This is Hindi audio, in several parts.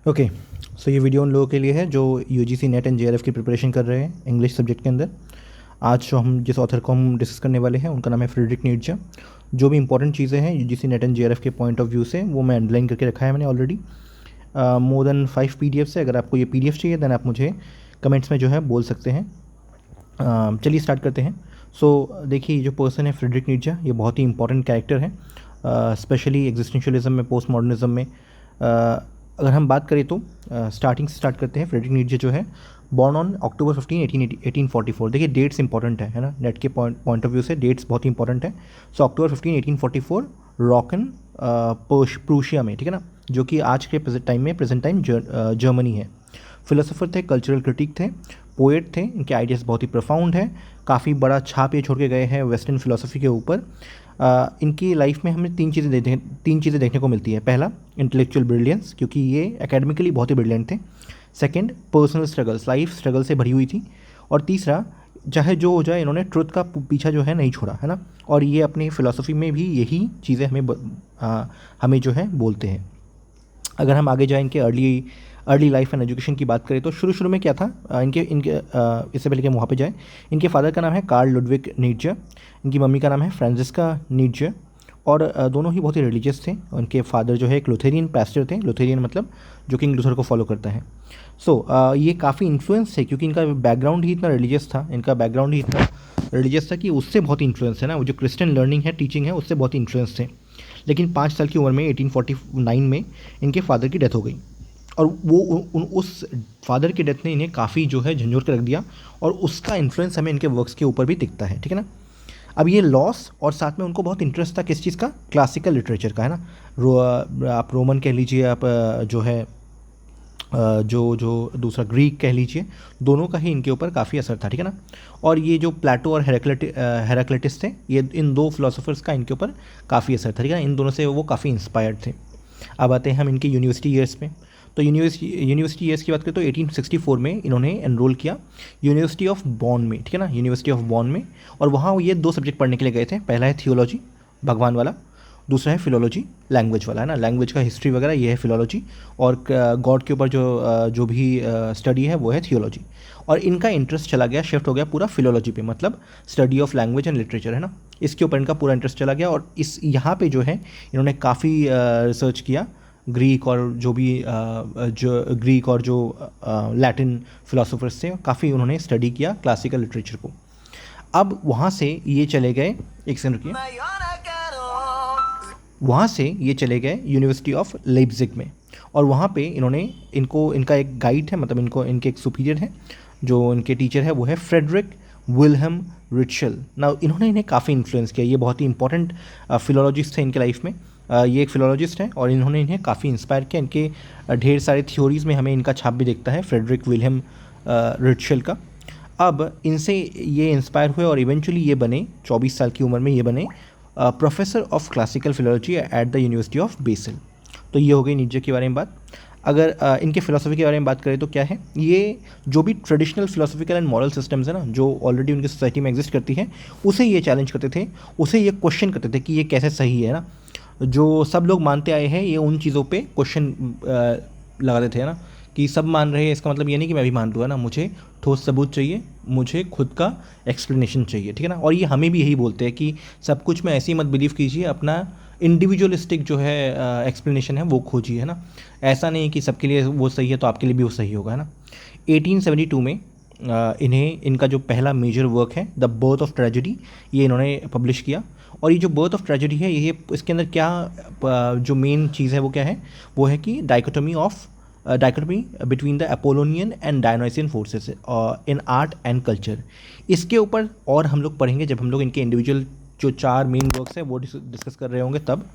ओके, सो ये वीडियो उन लोगों के लिए है जो यूजीसी नेट एंड जेआरएफ की प्रिपरेशन कर रहे हैं इंग्लिश सब्जेक्ट के अंदर। आज जो हम जिस ऑथर को हम डिस्कस करने वाले हैं उनका नाम है फ्रेडरिक नीट्शे। जो भी इंपॉर्टेंट चीज़ें हैं यूजीसी नेट एंड जेआरएफ के पॉइंट ऑफ व्यू से वो मैं अंडरलाइन करके रखा है मैंने ऑलरेडी। मोर देन 5 पीडीएफ से अगर आपको ये पीडीएफ चाहिए देन आप मुझे कमेंट्स में जो है बोल सकते हैं। चलिए स्टार्ट करते हैं। सो देखिए, जो पर्सन है फ्रेडरिक नीट्शे, ये बहुत ही इंपॉर्टेंट कैरेक्टर है, स्पेशली एग्जिस्टेंशियलिज्म में, पोस्ट मॉडर्निज्म में। अगर हम बात करें तो स्टार्टिंग से स्टार्ट करते हैं। फ्रेडरिक नीट्शे जो है बॉर्न ऑन अक्टूबर 15 1844। देखिए डेट्स इंपॉर्टेंट है ना, नेट के पॉइंट ऑफ व्यू से डेट्स बहुत ही इंपॉर्टेंट है। सो अक्टूबर 15 1844 रॉकन प्रूशिया में, ठीक है ना, जो कि आज के प्रेजेंट टाइम जर्मनी है। फिलोसोफर थे, कल्चरल क्रिटिक थे, पोएट थे। इनके आइडियाज़ बहुत ही प्रोफाउंड है, काफ़ी बड़ा छाप ये छोड़ के गए हैं वेस्टर्न फिलोसफी के ऊपर। इनकी लाइफ में हमें तीन चीज़ें देखने को मिलती है। पहला, इंटेलेक्चुअल ब्रिलियंस, क्योंकि ये एकेडमिकली बहुत ही ब्रिलियंट थे। Second, personal struggles, life struggle से भरी हुई थी। और तीसरा, चाहे जो हो जाए इन्होंने ट्रुथ का पीछा जो है नहीं छोड़ा, है ना। और ये अपनी फ़िलासफ़ी में भी यही चीज़ें हमें जो है बोलते हैं। अगर हम आगे जाएँ इनके अर्ली लाइफ एंड एजुकेशन की बात करें तो शुरू में क्या था, इनके इनके इससे पहले कि हम वहाँ पे जाएँ, इनके फादर का नाम है कार्ल लुडविग नीट्शे, इनकी मम्मी का नाम है फ्रांसिस्का नीट्शे। और दोनों ही बहुत ही रिलीजियस थे। उनके फादर जो है एक लुथेरियन पास्टर थे। लुथेरियन मतलब जो किंग लूथर को फॉलो करता है। सो ये काफ़ी इन्फ्लुएंस थे, क्योंकि इनका बैकग्राउंड ही इतना रिलीजियस था, कि उससे बहुत इन्फ्लुएंस है ना, वो जो क्रिश्चियन लर्निंग है, टीचिंग है, उससे बहुत इन्फ्लुएंस थे। लेकिन 5 साल की उम्र में 1849 में इनके फादर की डेथ हो गई। और वो उस फादर की डेथ ने इन्हें काफ़ी जो है झंझोड़ कर रख दिया, और उसका इन्फ्लुएंस हमें इनके वर्क्स के ऊपर भी दिखता है, ठीक है ना। अब ये लॉस और साथ में उनको बहुत इंटरेस्ट था किस चीज़ का, क्लासिकल लिटरेचर का, है ना। आप रोमन कह लीजिए, आप जो है जो दूसरा ग्रीक कह लीजिए, दोनों का ही इनके ऊपर काफ़ी असर था, ठीक है ना। और ये जो प्लेटो और हेराक्लिटस थे, ये इन दो फिलोसोफर्स का इनके ऊपर काफ़ी असर था, ठीक है ना। इन दोनों से वो काफ़ी इंस्पायर्ड थे। अब आते हैं हम इनके यूनिवर्सिटी ईयर्स में। तो यूनिवर्सिटी ईयर्स की बात करें तो 1864 में इन्होंने एनरोल किया यूनिवर्सिटी ऑफ बॉन में, ठीक है ना, यूनिवर्सिटी ऑफ बॉन में। और वहाँ ये 2 सब्जेक्ट पढ़ने के लिए गए थे। पहला है थियोलॉजी, भगवान वाला। दूसरा है फिलोलॉजी, लैंग्वेज वाला, है ना, लैंग्वेज का हिस्ट्री वगैरह, ये है फिलोलॉजी। और गॉड के ऊपर जो भी स्टडी है वो है थियोलॉजी। और इनका इंटरेस्ट चला गया, शिफ्ट हो गया पूरा फिलोलॉजी पे, मतलब study of language and literature, है ना। इसके ऊपर इनका पूरा इंटरेस्ट चला गया। और इस यहाँ पे जो है इन्होंने काफ़ी रिसर्च किया ग्रीक और जो लैटिन फिलोसोफर्स थे, काफ़ी उन्होंने स्टडी किया क्लासिकल लिटरेचर को। अब वहाँ से ये चले गए, एक सेकंड रुकिए, वहाँ से ये चले गए यूनिवर्सिटी ऑफ लेप्जिग में। और वहाँ पे इनका एक गाइड है, मतलब इनके एक सुपीरियर है, जो इनके टीचर है वो है फ्रेडरिक विल्हेम रिट्शल ना। इन्होंने इन्हें काफ़ी इन्फ्लुएंस किया। ये बहुत ही इंपॉर्टेंट फिलोलॉजिस्ट थे इनके लाइफ में। ये एक फिलोलॉजिस्ट हैं और इन्होंने इन्हें काफ़ी इंस्पायर किया। इनके ढेर सारे थ्योरीज़ में हमें इनका छाप भी दिखता है, फ्रेडरिक विल्हेम रिट्शल का। अब इनसे ये इंस्पायर हुए और इवेंचुअली ये बने, 24 साल की उम्र में ये बने professor of classical philology at the university of BECIL. तो ये हो गई नीचे के बारे में बात। अगर इनके फिलोसफी के बारे में बात करें तो क्या है, ये जो भी traditional philosophical and moral systems है ना, जो ऑलरेडी उनकी सोसाइटी में एग्जिस्ट करती है, उसे ये चैलेंज करते थे, उसे ये क्वेश्चन करते थे कि ये कैसे सही है ना। जो सब लोग मानते आए हैं, ये उन चीज़ों पे क्वेश्चन लगाते थे, है ना, कि सब मान रहे हैं इसका मतलब ये नहीं कि मैं भी मान लूँ, है ना। मुझे ठोस सबूत चाहिए, मुझे खुद का एक्सप्लेनेशन चाहिए, ठीक है ना। और ये हमें भी यही बोलते हैं कि सब कुछ में ऐसे ही मत बिलीव कीजिए, अपना इंडिविजुअलिस्टिक जो है एक्सप्लेनेशन है वो खोजिए, है ना। ऐसा नहीं कि सबके लिए वो सही है तो आपके लिए भी वो सही होगा, है ना। 1872 में इनका जो पहला मेजर वर्क है द बर्थ ऑफ ट्रेजेडी, ये इन्होंने पब्लिश किया। और ये जो बर्थ ऑफ ट्रेजेडी है, ये इसके अंदर क्या जो मेन चीज़ है वो क्या है, वो है कि dichotomy between the Apollonian and Dionysian forces in art and culture. इसके ऊपर और हम लोग पढ़ेंगे जब हम लोग इनके इंडिविजुअल जो 4 मेन वर्क्स हैं वो डिस्कस कर रहे होंगे तब।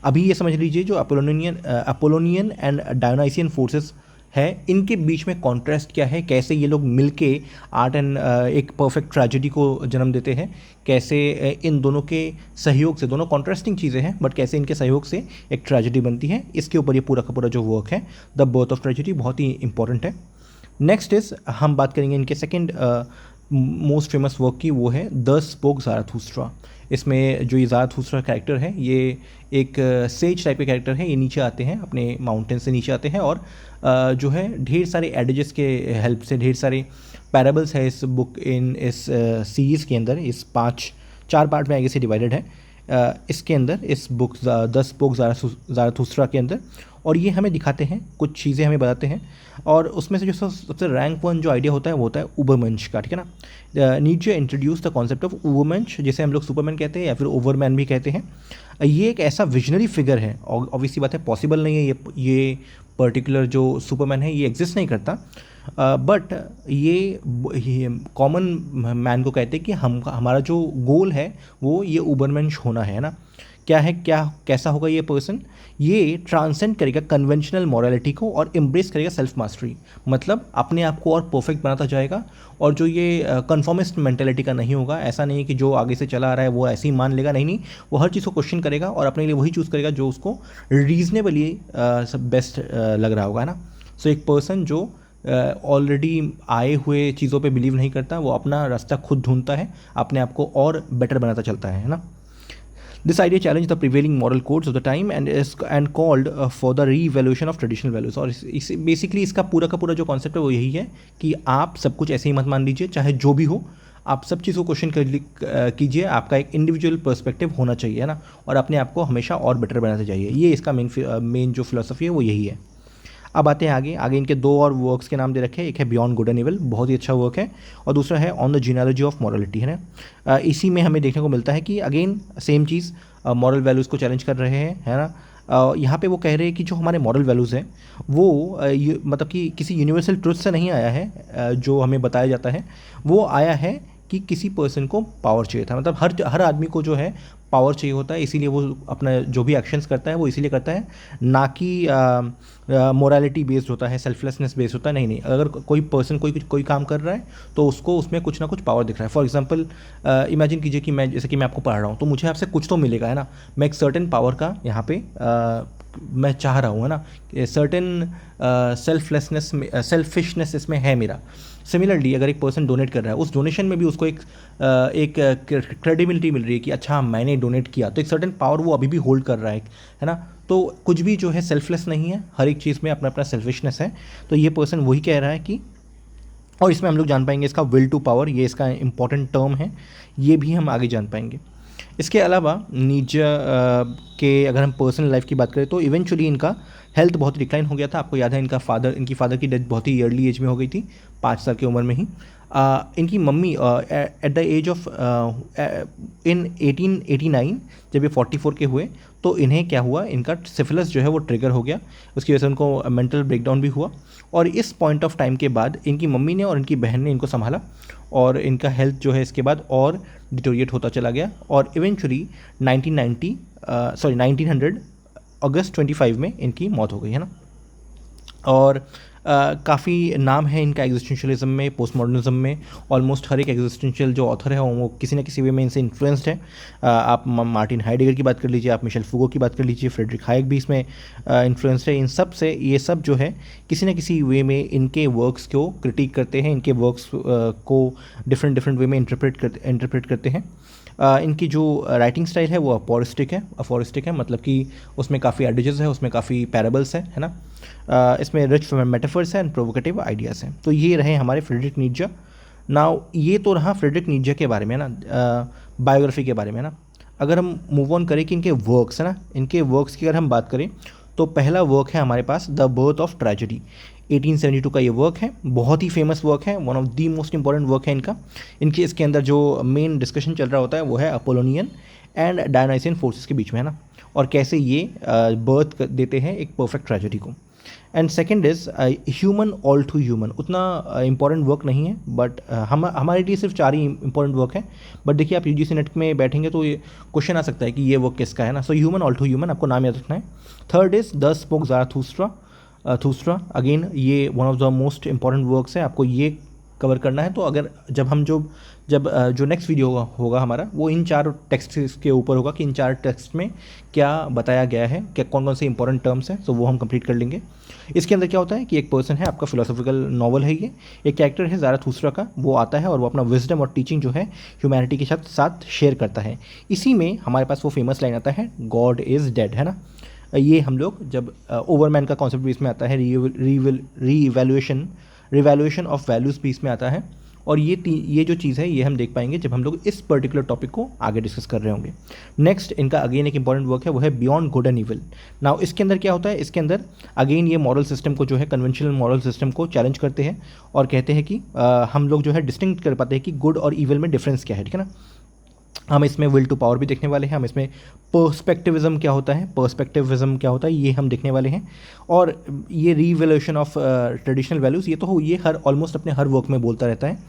अभी ये समझ लीजिए, जो अपोलोनियन एंड डायनासियन फोर्सेस है, इनके बीच में कॉन्ट्रास्ट क्या है, कैसे ये लोग मिलके आर्ट एंड एक परफेक्ट ट्रेजेडी को जन्म देते हैं, कैसे इन दोनों के सहयोग से, दोनों कॉन्ट्रास्टिंग चीज़ें हैं बट कैसे इनके सहयोग से एक ट्रेजेडी बनती है, इसके ऊपर ये पूरा का पूरा जो वर्क है द बर्थ ऑफ ट्रेजेडी बहुत ही इंपॉर्टेंट है। नेक्स्ट इज हम बात करेंगे इनके सेकंड मोस्ट फेमस वर्क की, वो है द स्पोक ज़ाराथुस्ट्रा। इसमें जो ये ज़ाराथुस्ट्रा कैरेक्टर है ये एक सेज टाइप के कैरेक्टर है। ये नीचे आते हैं, अपने माउंटेन से नीचे आते हैं और जो है ढेर सारे एडेजेस के हेल्प से ढेर सारे पैराबल्स है इस बुक इस सीरीज़ के अंदर। इस 4 पार्ट में आगे से डिवाइडेड है इसके अंदर, इस बुक द स्पोक ज़ाराथुस्ट्रा के अंदर। और ये हमें दिखाते हैं, कुछ चीज़ें हमें बताते हैं, और उसमें से जो सबसे रैंक वन जो आइडिया होता है वो होता है उबरमेंश का, ठीक है ना। नीचे इंट्रोड्यूस द कॉन्सेप्ट ऑफ उबरमेंश, जिसे हम लोग सुपरमैन कहते हैं या फिर ओवरमैन भी कहते हैं। ये एक ऐसा विजनरी फिगर है, ऑब्वियसली बात है पॉसिबल नहीं है ये पर्टिकुलर जो सुपरमैन है ये एग्जिस्ट नहीं करता, बट ये कॉमन मैन को कहते हैं कि हमारा जो गोल है वो ये उबरमेंश होना है ना। क्या है, कैसा होगा ये पर्सन, ये ट्रांसेंड करेगा कन्वेंशनल मॉरलिटी को और एम्ब्रेस करेगा सेल्फ मास्टरी, मतलब अपने आप को और परफेक्ट बनाता जाएगा। और जो ये कन्फॉर्मिस्ट मेंटेलिटी का नहीं होगा, ऐसा नहीं है कि जो आगे से चला आ रहा है वो ऐसे ही मान लेगा, नहीं, वो हर चीज़ को क्वेश्चन करेगा और अपने लिए वही चूज़ करेगा जो उसको रीजनेबली सब बेस्ट लग रहा होगा, है ना। सो एक पर्सन जो ऑलरेडी आए हुए चीज़ों पे बिलीव नहीं करता, वो अपना रास्ता खुद ढूंढता है, अपने आप को और बेटर बनाता चलता है ना। This idea challenged the prevailing moral codes of the time and called for the re-evaluation of traditional values। और बेसिकली इसका पूरा का पूरा जो कॉन्सेप्ट है वो यही है कि आप सब कुछ ऐसे ही मत मान लीजिए, चाहे जो भी हो, आप सब चीज़ को क्वेश्चन कीजिए, आपका एक इंडिविजुअल पर्सपेक्टिव होना चाहिए, है ना, और अपने आप को हमेशा और बेटर बनाना चाहिए। ये इसका मेन जो फिलोसफी है वो यही है। अब आते हैं आगे इनके 2 और वर्क्स के नाम दे रखे हैं। एक है बियॉन्ड गुड एंड इविल, बहुत ही अच्छा वर्क है, और दूसरा है on the genealogy of morality, है ना। इसी में हमें देखने को मिलता है कि अगेन सेम चीज़, मॉरल वैल्यूज़ को चैलेंज कर रहे हैं, है ना। यहाँ पे वो कह रहे हैं कि जो हमारे मॉरल वैल्यूज़ हैं वो मतलब कि किसी यूनिवर्सल ट्रुथ से नहीं आया है, जो हमें बताया जाता है वो आया है कि किसी पर्सन को पावर चाहिए था, मतलब हर आदमी को जो है पावर चाहिए होता है, इसीलिए वो अपना जो भी एक्शंस करता है वो इसीलिए करता है, ना कि मोरालिटी बेस्ड होता है, सेल्फलेसनेस बेस्ड होता है। नहीं, अगर कोई पर्सन कोई काम कर रहा है तो उसको उसमें कुछ ना कुछ पावर दिख रहा है। फॉर एग्जांपल इमेजिन कीजिए कि जैसे कि मैं आपको पढ़ा रहा हूँ, तो मुझे आपसे कुछ तो मिलेगा, है ना। मैं एक सर्टेन पावर का यहाँ पे मैं चाह रहा हूँ, है ना, सर्टेन सेल्फिशनेस इसमें है मेरा। सिमिलरली अगर एक पर्सन डोनेट कर रहा है, उस डोनेशन में भी उसको एक क्रेडिबिलिटी मिल रही है कि अच्छा मैंने डोनेट किया, तो एक सर्टेन पावर वो अभी भी होल्ड कर रहा है ना। तो कुछ भी जो है सेल्फलेस नहीं है, हर एक चीज़ में अपना अपना सेल्फिशनेस है। तो ये पर्सन वही कह रहा है कि, और इसमें हम लोग जान पाएंगे इसका विल टू पावर, ये इसका इंपॉर्टेंट टर्म है, ये भी हम आगे जान पाएंगे। इसके अलावा नीचे के अगर हम पर्सनल लाइफ की बात करें तो इवेंचुअली इनका हेल्थ बहुत डिक्लाइन हो गया था। आपको याद है इनकी फादर की डेथ बहुत ही अर्ली एज में हो गई थी, 5 साल की उम्र में ही। इनकी mummy at the age of in 1889 जब ये 44 के हुए तो इन्हें क्या हुआ, इनका सिफिलिस जो है वो ट्रिगर हो गया, उसकी वजह से उनको मेंटल ब्रेकडाउन भी हुआ। और इस पॉइंट ऑफ टाइम के बाद इनकी मम्मी ने और इनकी बहन ने इनको संभाला और इनका हेल्थ जो है इसके बाद और डिटोरिएट होता चला गया और इवेंचुअली 1900 अगस्त 25 में इनकी मौत हो गई, है ना। और काफ़ी नाम है इनका एग्जिस्टेंशियलिज्म में, पोस्ट मॉडर्निज्म में। ऑलमोस्ट हर एक एग्जिस्टेंशियल जो ऑथर है वो किसी न किसी वे में इनसे इन्फ्लुएंस्ड है। आप मार्टिन हाइडेगर की बात कर लीजिए, आप मिशेल फूको की बात कर लीजिए, फ्रेडरिक हायक भी इसमें इन्फ्लुएंस्ड है। इन सब से ये सब जो है किसी न किसी वे में इनके वर्क्स को क्रिटिक करते हैं, इनके वर्क्स को डिफरेंट वे में इंटरप्रेट करते हैं। इनकी जो राइटिंग स्टाइल है वो अफोरिस्टिक है, मतलब कि उसमें काफ़ी एडिजेस है, उसमें काफ़ी पैराबल्स है ना। इसमें रिच मेटाफर्स हैं एंड प्रोवोकेटिव आइडियाज़ हैं। तो ये रहे हमारे फ्रेडरिक नीत्शे। नाउ ये तो रहा फ्रेडरिक नीत्शे के बारे में ना, बायोग्राफी के बारे में ना। अगर हम मूव ऑन करें कि इनके वर्क्स है ना, इनके वर्क्स की अगर हम बात करें तो पहला वर्क है हमारे पास द बर्थ ऑफ ट्रेजेडी, 1872 का ये वर्क है, बहुत ही फेमस वर्क है, one of the most important work है इनका। इसके अंदर जो मेन डिस्कशन चल रहा होता है वो है अपोलोनियन एंड डायनाइसियन फोर्सेस के बीच में, है ना, और कैसे ये बर्थ देते हैं एक परफेक्ट ट्रेजेडी को। And second is human all too human, उतना इंपॉर्टेंट वर्क नहीं है, बट हमारे लिए सिर्फ 4 ही इंपॉर्टेंट वर्क है। बट देखिए आप यूजीसी नेट में बैठेंगे तो ये क्वेश्चन आ सकता है कि ये वर्क किसका है ना। So human all too human आपको नाम याद रखना है। Third is the spoke Zarathustra, again ये one of the most important works है, आपको ये कवर करना है। तो अगर जो नेक्स्ट वीडियो होगा हमारा, वो इन 4 टेक्स्ट के ऊपर होगा कि इन 4 टेक्स्ट में क्या बताया गया है, क्या कौन कौन से इंपॉर्टेंट टर्म्स हैं, तो वो हम कंप्लीट कर लेंगे। इसके अंदर क्या होता है कि एक पर्सन है, आपका फिलोसॉफिकल नॉवल है ये, एक कैरेक्टर है ज़ाराथुस्त्रा का, वो आता है और वो अपना विजडम और टीचिंग जो है ह्यूमैनिटी के साथ शेयर करता है। इसी में हमारे पास वो फेमस लाइन आता है, गॉड इज़ डेड, है ना। ये हम लोग जब ओवरमैन का कॉन्सेप्ट भी इसमें आता है, रिवैल्यूएशन ऑफ वैल्यूज़ भी इसमें आता है। और ये जो चीज़ है ये हम देख पाएंगे जब हम लोग इस पर्टिकुलर टॉपिक को आगे डिस्कस कर रहे होंगे। नेक्स्ट इनका अगेन एक इंपॉर्टेंट वर्क है, वो है beyond good and evil. Now इसके अंदर क्या होता है, इसके अंदर अगेन ये मॉरल सिस्टम को जो है, कन्वेंशनल मॉरल सिस्टम को चैलेंज करते हैं और कहते हैं कि हम लोग जो है डिस्टिंक्ट कर पाते हैं कि गुड और इविल में डिफरेंस क्या है, ठीक है ना। हम इसमें विल टू पावर भी देखने वाले हैं, हम इसमें पर्सपेक्टिविज्म क्या होता है ये हम देखने वाले हैं। और ये रीवैल्यूएशन ऑफ ट्रेडिशनल वैल्यूज़, ये हर ऑलमोस्ट अपने हर वर्क में बोलता रहता है।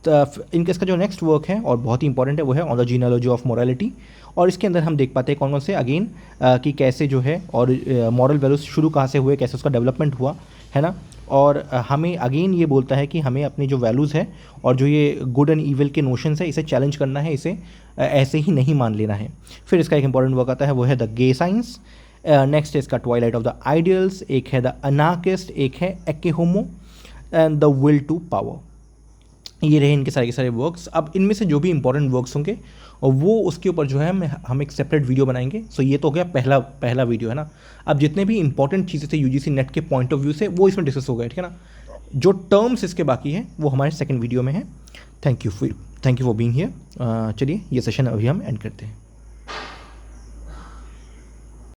तो इनका इसका जो नेक्स्ट वर्क है और बहुत ही इंपॉर्टेंट है, वो है on the genealogy of morality. और इसके अंदर हम देख पाते हैं कौन कौन से अगेन कि कैसे जो है और मॉरल वैल्यूज़ शुरू कहाँ से हुए, कैसे उसका डेवलपमेंट हुआ, है ना। और हमें अगेन ये बोलता है कि हमें अपनी जो वैल्यूज़ है और जो ये गुड एंड ईविल के नोशंस है, इसे चैलेंज करना है, इसे ऐसे ही नहीं मान लेना है। फिर इसका एक इंपॉर्टेंट वर्क आता है, वो है द गे साइंस। नेक्स्ट है इसका ट्वाइलाइट ऑफ द आइडियल्स, एक है द अनार्किस्ट, एक है एक्के होमो and the will to power. ये रहे इनके सारे के सारे वर्क्स। अब इनमें से जो भी इंपॉर्टेंट वर्क्स होंगे और वो उसके ऊपर जो है हम एक सेपरेट वीडियो बनाएंगे। सो ये तो हो गया पहला वीडियो, है ना। अब जितने भी इंपॉर्टेंट चीज़ें थे यूजीसी नेट के पॉइंट ऑफ व्यू से, वो इसमें डिस्कस हो गए, ठीक है ना। जो टर्म्स इसके बाकी हैं वो हमारे सेकंड वीडियो में है। Thank you for being here. चलिए ये सेशन अभी हम एंड करते हैं।